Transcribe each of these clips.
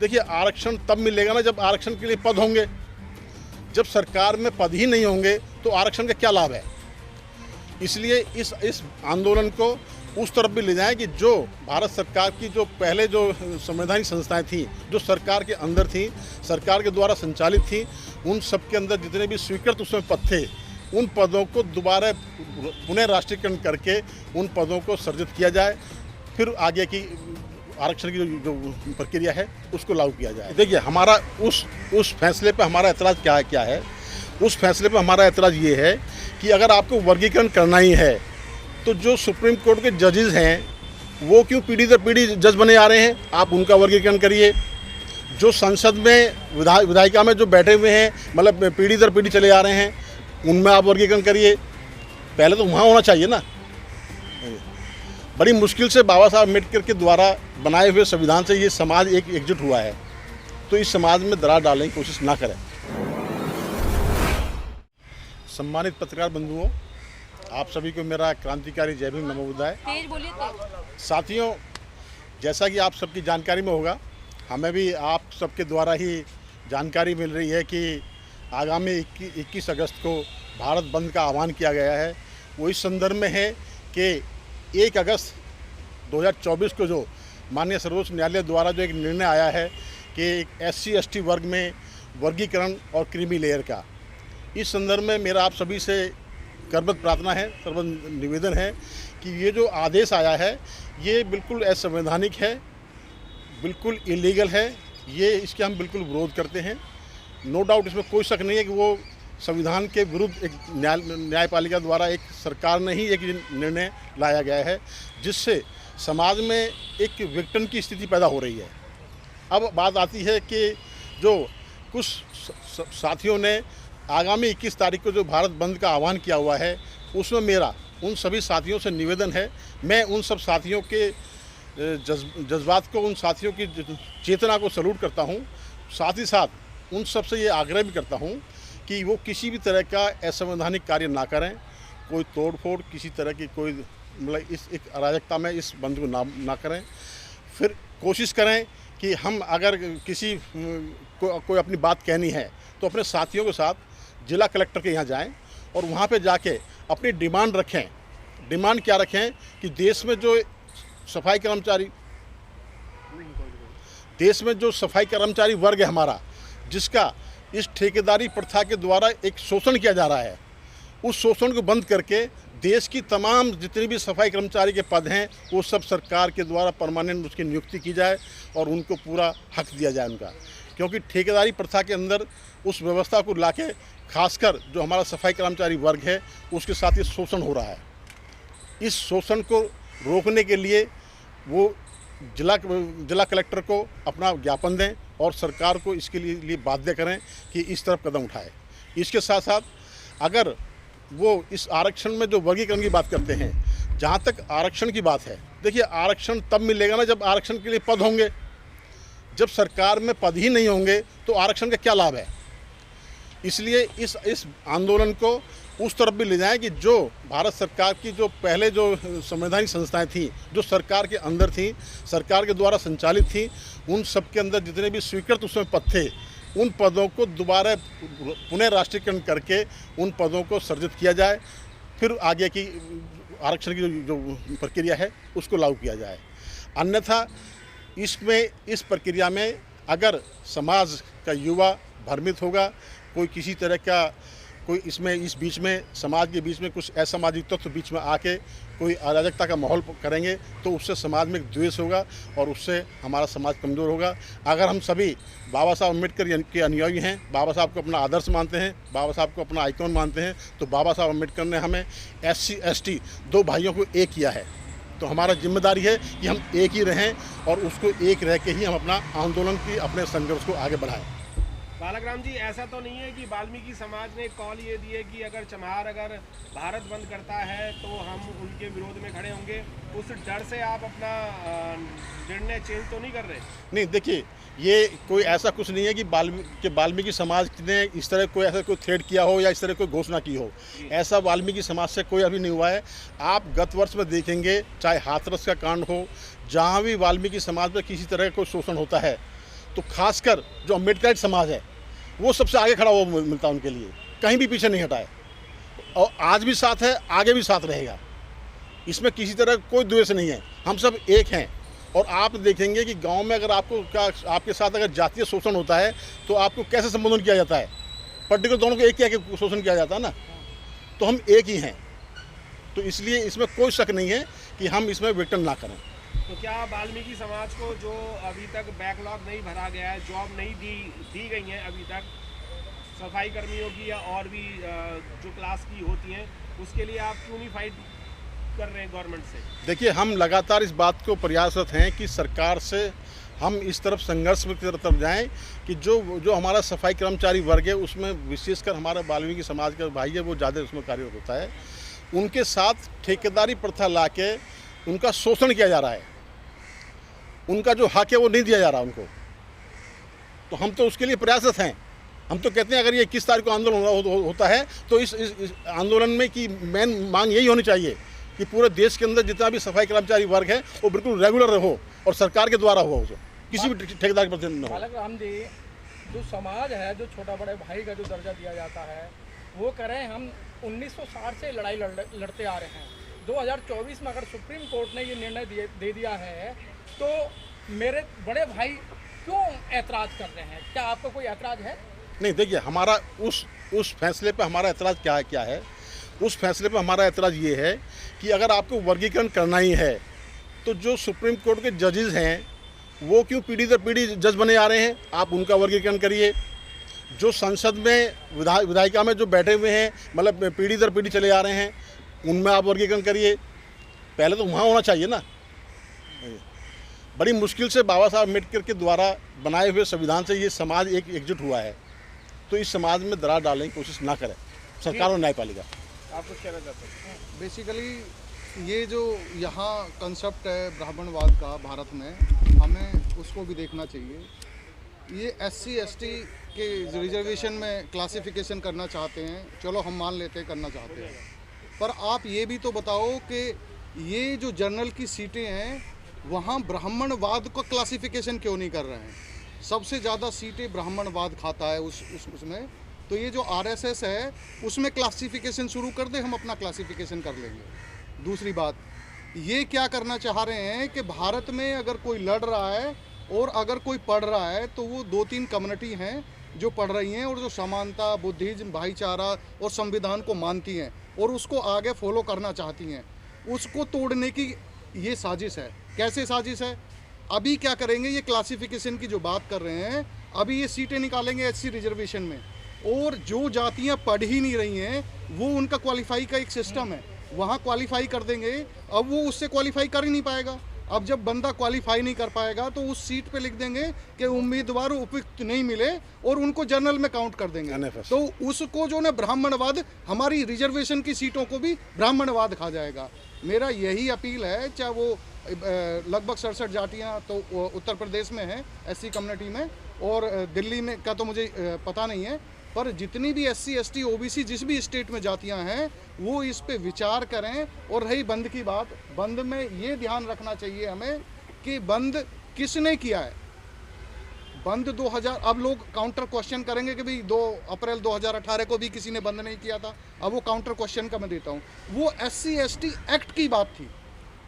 देखिए, आरक्षण तब मिलेगा ना जब आरक्षण के लिए पद होंगे। जब सरकार में पद ही नहीं होंगे तो आरक्षण का क्या लाभ है। इसलिए इस आंदोलन को उस तरफ भी ले जाएं कि जो भारत सरकार की जो पहले जो संवैधानिक संस्थाएं थीं, जो सरकार के अंदर थीं, सरकार के द्वारा संचालित थीं, उन सब के अंदर जितने भी स्वीकृत उसमें पद थे, उन पदों को दोबारा पुनः राष्ट्रीयकरण करके उन पदों को सर्जित किया जाए। फिर आगे की आरक्षण की जो प्रक्रिया है उसको लागू किया जाए। देखिए, हमारा उस फैसले पर हमारा एतराज़ क्या है। उस फैसले पर हमारा एतराज़ ये है कि अगर आपको वर्गीकरण करना ही है तो जो सुप्रीम कोर्ट के जजेस हैं वो क्यों पीढ़ी दर पीढ़ी जज बने आ रहे हैं, आप उनका वर्गीकरण करिए। जो संसद में विधायिका में जो बैठे हुए हैं, मतलब पीढ़ी दर पीढ़ी चले आ रहे हैं, उनमें आप वर्गीकरण करिए। पहले तो वहाँ होना चाहिए ना। बड़ी मुश्किल से बाबा साहब अम्बेडकर के द्वारा बनाए हुए संविधान से ये समाज एकजुट हुआ है, तो इस समाज में दरार डालने की कोशिश ना करें। सम्मानित पत्रकार बंधुओं, आप सभी को मेरा क्रांतिकारी जय भीम नमो बुद्धाय। तेज बोलिए तेज। साथियों, जैसा कि आप सबकी जानकारी में होगा, हमें भी आप सबके द्वारा ही जानकारी मिल रही है कि आगामी 21 अगस्त को भारत बंद का आह्वान किया गया है। वो इस संदर्भ में है कि 1 अगस्त 2024 को जो माननीय सर्वोच्च न्यायालय द्वारा जो एक निर्णय आया है कि एक SC/ST वर्ग में वर्गीकरण और क्रीमी लेयर का, इस संदर्भ में मेरा आप सभी से करबद्ध प्रार्थना है, करबद्ध निवेदन है कि ये जो आदेश आया है ये बिल्कुल असंवैधानिक है, बिल्कुल इलीगल है। ये इसके हम बिल्कुल विरोध करते हैं। नो डाउट, इसमें कोई शक नहीं है कि वो संविधान के विरुद्ध एक न्यायपालिका द्वारा एक सरकार ने ही एक निर्णय लाया गया है, जिससे समाज में एक विघटन की स्थिति पैदा हो रही है। अब बात आती है कि जो कुछ साथियों ने आगामी 21 तारीख को जो भारत बंद का आह्वान किया हुआ है, उसमें मेरा उन सभी साथियों से निवेदन है। मैं उन सब साथियों के जज्बात को, उन साथियों की चेतना को सैल्यूट करता हूं। साथ ही साथ उन सब से ये आग्रह भी करता हूं कि वो किसी भी तरह का असंवैधानिक कार्य ना करें, कोई तोड़ फोड़, किसी तरह की कोई मतलब इस एक अराजकता में इस बंद को ना करें। फिर कोशिश करें कि हम अगर किसी कोई अपनी बात कहनी है तो अपने साथियों के साथ जिला कलेक्टर के यहाँ जाएं और वहाँ पे जाके अपनी डिमांड रखें। डिमांड क्या रखें कि देश में जो सफाई कर्मचारी वर्ग है हमारा, जिसका इस ठेकेदारी प्रथा के द्वारा एक शोषण किया जा रहा है, उस शोषण को बंद करके देश की तमाम जितने भी सफाई कर्मचारी के पद हैं वो सब सरकार के द्वारा परमानेंट उसकी नियुक्ति की जाए और उनको पूरा हक दिया जाए उनका। क्योंकि ठेकेदारी प्रथा के अंदर उस व्यवस्था को लाके खासकर जो हमारा सफाई कर्मचारी वर्ग है उसके साथ ये शोषण हो रहा है। इस शोषण को रोकने के लिए वो जिला कलेक्टर को अपना ज्ञापन दें और सरकार को इसके लिए बाध्य करें कि इस तरफ कदम उठाए। इसके साथ साथ अगर वो इस आरक्षण में जो वर्गीकरण की बात करते हैं, जहाँ तक आरक्षण की बात है, देखिए, आरक्षण तब मिलेगा ना जब आरक्षण के लिए पद होंगे। जब सरकार में पद ही नहीं होंगे तो आरक्षण का क्या लाभ है। इसलिए इस आंदोलन को उस तरफ भी ले जाएं कि जो भारत सरकार की जो पहले जो संवैधानिक संस्थाएं थीं, जो सरकार के अंदर थीं, सरकार के द्वारा संचालित थीं, उन सब के अंदर जितने भी स्वीकृत उसमें पद थे, उन पदों को दोबारा पुनः राष्ट्रीयकरण करके उन पदों को सर्जित किया जाए। फिर आगे की आरक्षण की जो प्रक्रिया है उसको लागू किया जाए। अन्यथा इस प्रक्रिया में अगर समाज का युवा भ्रमित होगा, कोई किसी तरह का कोई इस बीच में समाज के बीच में कुछ असामाजिक तत्व बीच में आके कोई अराजकता का माहौल करेंगे तो उससे समाज में एक द्वेष होगा और उससे हमारा समाज कमज़ोर होगा। अगर हम सभी बाबा साहब अम्बेडकर के अनुयायी हैं, बाबा साहब को अपना आदर्श मानते हैं, बाबा साहब को अपना आइकॉन मानते हैं, तो बाबा साहब अम्बेडकर ने हमें SC/ST 2 भाइयों को एक किया है। तो हमारा जिम्मेदारी है कि हम एक ही रहें और उसको एक रह के ही हम अपना आंदोलन की, अपने संघर्ष को आगे बढ़ाएं। बालक राम जी, ऐसा तो नहीं है कि वाल्मीकि समाज ने कॉल ये दिए कि अगर चमार अगर भारत बंद करता है तो हम उनके विरोध में खड़े होंगे, उस डर से आप अपना निर्णय चेंज तो नहीं कर रहे? नहीं, देखिए, ये कोई ऐसा कुछ नहीं है कि वाल्मीकि समाज ने इस तरह कोई ऐसा कोई थ्रेड किया हो या इस तरह कोई घोषणा की हो। ऐसा वाल्मीकि समाज से कोई अभी नहीं हुआ है। आप गत वर्ष में देखेंगे, चाहे हाथरस का कांड हो, जहाँ भी वाल्मीकि समाज में किसी तरह का कोई शोषण होता है तो खासकर जो अम्बेडकराइट समाज है वो सबसे आगे खड़ा हुआ मिलता है उनके लिए, कहीं भी पीछे नहीं हटा है और आज भी साथ है, आगे भी साथ रहेगा। इसमें किसी तरह कोई द्वेष नहीं है, हम सब एक हैं। और आप देखेंगे कि गांव में अगर आपके साथ अगर जातीय शोषण होता है तो आपको कैसे संबोधन किया जाता है, पर्टिकुलर दोनों को एक किया के शोषण किया जाता है ना, तो हम एक ही हैं। तो इसलिए इसमें कोई शक नहीं है कि हम इसमें विघटन ना करें। तो क्या वाल्मीकि समाज को जो अभी तक बैकलॉग नहीं भरा गया है, जॉब नहीं दी गई है अभी तक सफाई कर्मियों की या और भी जो क्लास की होती हैं, उसके लिए आप क्यों नहीं फाइट कर रहे हैं गवर्नमेंट से? देखिए, हम लगातार इस बात को प्रयासरत हैं कि सरकार से हम इस तरफ संघर्ष की तरफ जाएं कि जो हमारा सफाई कर्मचारी वर्ग है उसमें विशेषकर हमारा वाल्मीकि समाज का भाई है वो ज़्यादा उसमें कार्यरत होता है। उनके साथ ठेकेदारी प्रथा लाके उनका शोषण किया जा रहा है, उनका जो हक है वो नहीं दिया जा रहा उनको। तो हम तो उसके लिए प्रयासरत हैं। हम तो कहते हैं अगर ये 21 तारीख को आंदोलन होता है तो इस आंदोलन में की मेन मांग यही होनी चाहिए कि पूरे देश के अंदर जितना भी सफाई कर्मचारी वर्ग है वो बिल्कुल रेगुलर हो और सरकार के द्वारा हो, किसी भी ठेकेदार पर न हो। राम जी, जो समाज है, जो छोटा बड़े भाई का जो दर्जा दिया जाता है, वो करें हम 1960 से लड़ाई लड़ते आ रहे हैं। 2024 में अगर सुप्रीम कोर्ट ने ये निर्णय दे दिया है तो मेरे बड़े भाई क्यों ऐतराज़ कर रहे हैं? क्या आपको कोई ऐतराज़ है? नहीं, देखिए, हमारा उस फैसले पे हमारा ऐतराज़ क्या है। उस फैसले पे हमारा ऐतराज़ ये है कि अगर आपको वर्गीकरण करना ही है तो जो सुप्रीम कोर्ट के जजेस हैं वो क्यों पीढ़ी दर पीढ़ी जज बने आ रहे हैं, आप उनका वर्गीकरण करिए। जो संसद में विधायिका में जो बैठे हुए हैं, मतलब पीढ़ी दर पीढ़ी चले आ रहे हैं, उनमें आप वर्गीकरण करिए। पहले तो वहाँ होना चाहिए ना। बड़ी मुश्किल से बाबा साहब अम्बेडकर के द्वारा बनाए हुए संविधान से ये समाज एकजुट हुआ है, तो इस समाज में दरार डालने की कोशिश ना करें सरकार और न्यायपालिका। आप कुछ कहना चाहते हैं? बेसिकली ये जो यहाँ कंसेप्ट है ब्राह्मणवाद का भारत में, हमें उसको भी देखना चाहिए। ये SC ST के रिजर्वेशन में क्लासिफिकेशन करना चाहते हैं, चलो हम मान लेते हैं करना चाहते हैं, पर आप ये भी तो बताओ कि ये जो जनरल की सीटें हैं वहाँ ब्राह्मणवाद का क्लासिफिकेशन क्यों नहीं कर रहे हैं? सबसे ज़्यादा सीटें ब्राह्मणवाद खाता है उसमें, तो ये जो RSS है उसमें क्लासिफिकेशन शुरू कर दे, हम अपना क्लासिफिकेशन कर लेंगे। दूसरी बात, ये क्या करना चाह रहे हैं कि भारत में अगर कोई लड़ रहा है और अगर कोई पढ़ रहा है तो वो 2-3 कम्युनिटी हैं जो पढ़ रही हैं और जो समानता, बुद्धिज्म, भाईचारा और संविधान को मानती हैं और उसको आगे फॉलो करना चाहती हैं। उसको तोड़ने की ये साजिश है। कैसे साजिश है? अभी क्या करेंगे, ये क्लासिफिकेशन की जो बात कर रहे हैं, अभी ये सीटें निकालेंगे SC रिजर्वेशन में, और जो जातियां पढ़ ही नहीं रही हैं वो उनका क्वालिफाई का एक सिस्टम है, वहाँ क्वालिफाई कर देंगे। अब वो उससे क्वालिफाई कर ही नहीं पाएगा। अब जब बंदा क्वालिफाई नहीं कर पाएगा तो उस सीट पे लिख देंगे कि उम्मीदवार उपयुक्त नहीं मिले और उनको जनरल में काउंट कर देंगे। तो उसको जो ना ब्राह्मणवाद, हमारी रिजर्वेशन की सीटों को भी ब्राह्मणवाद खा जाएगा। मेरा यही अपील है, चाहे वो लगभग 67 जातियाँ तो उत्तर प्रदेश में हैं SC कम्युनिटी में, और दिल्ली में का तो मुझे पता नहीं है, पर जितनी भी SC ST OBC जिस भी स्टेट में जातियां हैं वो इस पे विचार करें। और रही बंद की बात, बंद में ये ध्यान रखना चाहिए हमें कि बंद किसने किया है। बंद 2000, अब लोग काउंटर क्वेश्चन करेंगे कि भाई 2 अप्रैल 2018 को भी किसी ने बंद नहीं किया था। अब वो काउंटर क्वेश्चन का मैं देता हूँ। वो SC ST एक्ट की बात थी,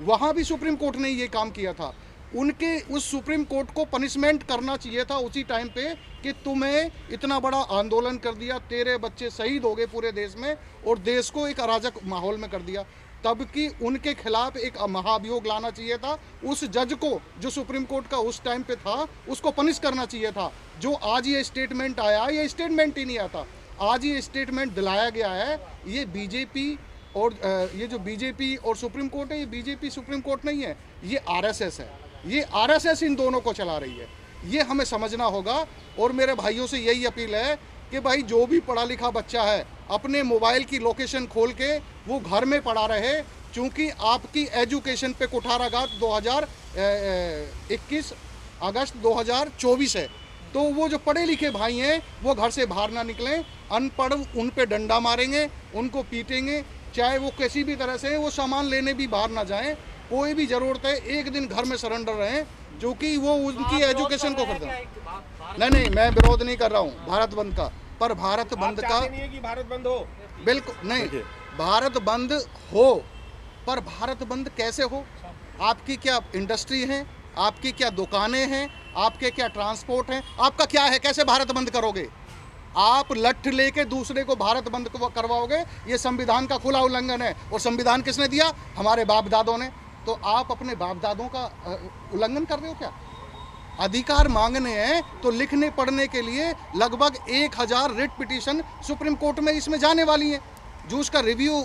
वहाँ भी सुप्रीम कोर्ट ने ये काम किया था। उनके उस सुप्रीम कोर्ट को पनिशमेंट करना चाहिए था उसी टाइम पे कि तुम्हें इतना बड़ा आंदोलन कर दिया, तेरे बच्चे शहीद हो गए पूरे देश में और देश को एक अराजक माहौल में कर दिया, तब कि उनके खिलाफ एक महाभियोग लाना चाहिए था। उस जज को, जो सुप्रीम कोर्ट का उस टाइम पे था, उसको पनिश करना चाहिए था। जो आज ये स्टेटमेंट आया, ये स्टेटमेंट ही नहीं आता, आज ये स्टेटमेंट दिलाया गया है। ये बीजेपी और ये जो बीजेपी और सुप्रीम कोर्ट है, ये बीजेपी सुप्रीम कोर्ट नहीं है, ये RSS है। ये RSS इन दोनों को चला रही है, ये हमें समझना होगा। और मेरे भाइयों से यही अपील है कि भाई जो भी पढ़ा लिखा बच्चा है अपने मोबाइल की लोकेशन खोल के वो घर में पढ़ा रहे, क्योंकि आपकी एजुकेशन पे कुठाराघात 2021 अगस्त 2024 है। तो वो जो पढ़े लिखे भाई हैं वो घर से बाहर ना निकलें, अनपढ़ उन पे डंडा मारेंगे, उनको पीटेंगे, चाहे वो किसी भी तरह से वो सामान लेने भी बाहर ना जाएं। कोई भी ज़रूरत है एक दिन घर में सरेंडर रहें, जो कि वो उनकी एजुकेशन को करते हैं। नहीं, मैं विरोध नहीं कर रहा हूँ भारत बंद का, पर भारत आप बंद का चाहते नहीं है कि भारत बंद हो? बिल्कुल नहीं, भारत बंद हो, पर भारत बंद कैसे हो? आपकी क्या इंडस्ट्री है, आपकी क्या दुकानें हैं, आपके क्या ट्रांसपोर्ट हैं, आपका क्या है? कैसे भारत बंद करोगे? आप लठ लेके दूसरे को भारत बंद करवाओगे, ये संविधान का खुला उल्लंघन है। और संविधान किसने दिया? हमारे बाप दादों ने। तो आप अपने बाप दादों का उल्लंघन कर रहे हो क्या? अधिकार मांगने हैं तो लिखने पढ़ने के लिए लगभग 1000 रिट पिटीशन सुप्रीम कोर्ट में इसमें जाने वाली हैं। जो उसका रिव्यू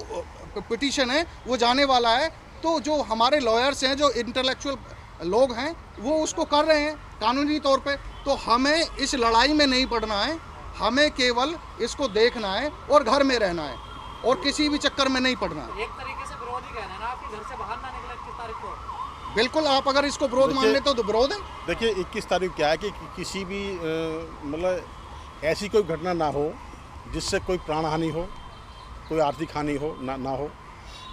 पिटीशन है वो जाने वाला है। तो जो हमारे लॉयर्स हैं, जो इंटेलेक्चुअल लोग हैं, वो उसको कर रहे हैं कानूनी तौर पे। तो हमें इस लड़ाई में नहीं पड़ना है, हमें केवल इसको देखना है और घर में रहना है और किसी भी चक्कर में नहीं पड़ना है। एक तरीके से विरोध ही कहना है ना, आपके घर से बाहर ना निकले 21 तारीख को। बिल्कुल, आप अगर इसको विरोध मान लेते हो तो विरोध है। देखिए 21 तारीख क्या है कि किसी भी मतलब ऐसी कोई घटना ना हो जिससे कोई प्राण हानि हो, कोई आर्थिक हानि हो ना हो।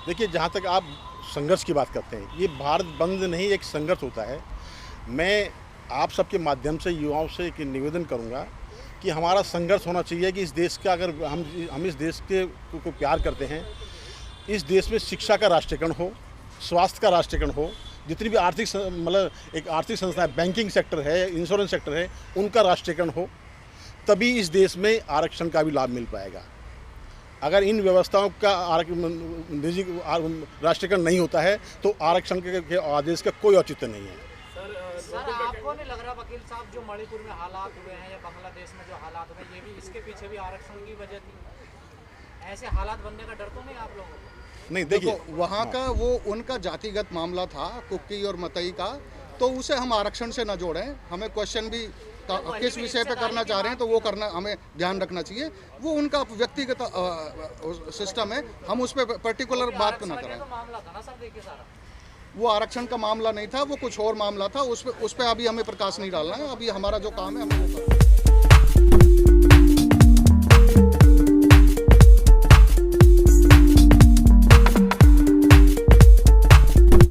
देखिए जहाँ तक आप संघर्ष की बात करते हैं, ये भारत बंद नहीं, एक संघर्ष होता है। मैं आप सबके माध्यम से युवाओं से एक निवेदन करूँगा कि हमारा संघर्ष होना चाहिए कि इस देश का, अगर हम इस देश के को प्यार करते हैं, इस देश में शिक्षा का राष्ट्रीयकरण हो, स्वास्थ्य का राष्ट्रीयकरण हो, जितनी भी आर्थिक मतलब एक आर्थिक संस्था है, बैंकिंग सेक्टर है, इंश्योरेंस सेक्टर है, उनका राष्ट्रीयकरण हो, तभी इस देश में आरक्षण का भी लाभ मिल पाएगा। अगर इन व्यवस्थाओं का निजी राष्ट्रीयकरण नहीं होता है तो आरक्षण के आदेश का कोई औचित्य नहीं है। सर आपको नहीं लग रहा वकील साहब, जो मणिपुर में हालात हुए हैं या बांग्लादेश में जो हालात हुए, ये भी इसके पीछे भी आरक्षण की वजह थी? ऐसे हालात बनने का डर तो नहीं आप लोगों को? नहीं, देखिए वहाँ का वो उनका जातिगत मामला था, कुक्की और मतई का, तो उसे हम आरक्षण से न जोड़ें। हमें क्वेश्चन भी किस विषय पे करना चाह रहे हैं तो वो करना हमें ध्यान रखना चाहिए। वो उनका व्यक्तिगत सिस्टम है, हम उस पर पर्टिकुलर बात ना करें। मामला था ना सर, देखिए सारा वो आरक्षण का मामला नहीं था, वो कुछ और मामला था। उस पर अभी हमें प्रकाश नहीं डालना है। अभी हमारा जो काम है हमें वो करना है।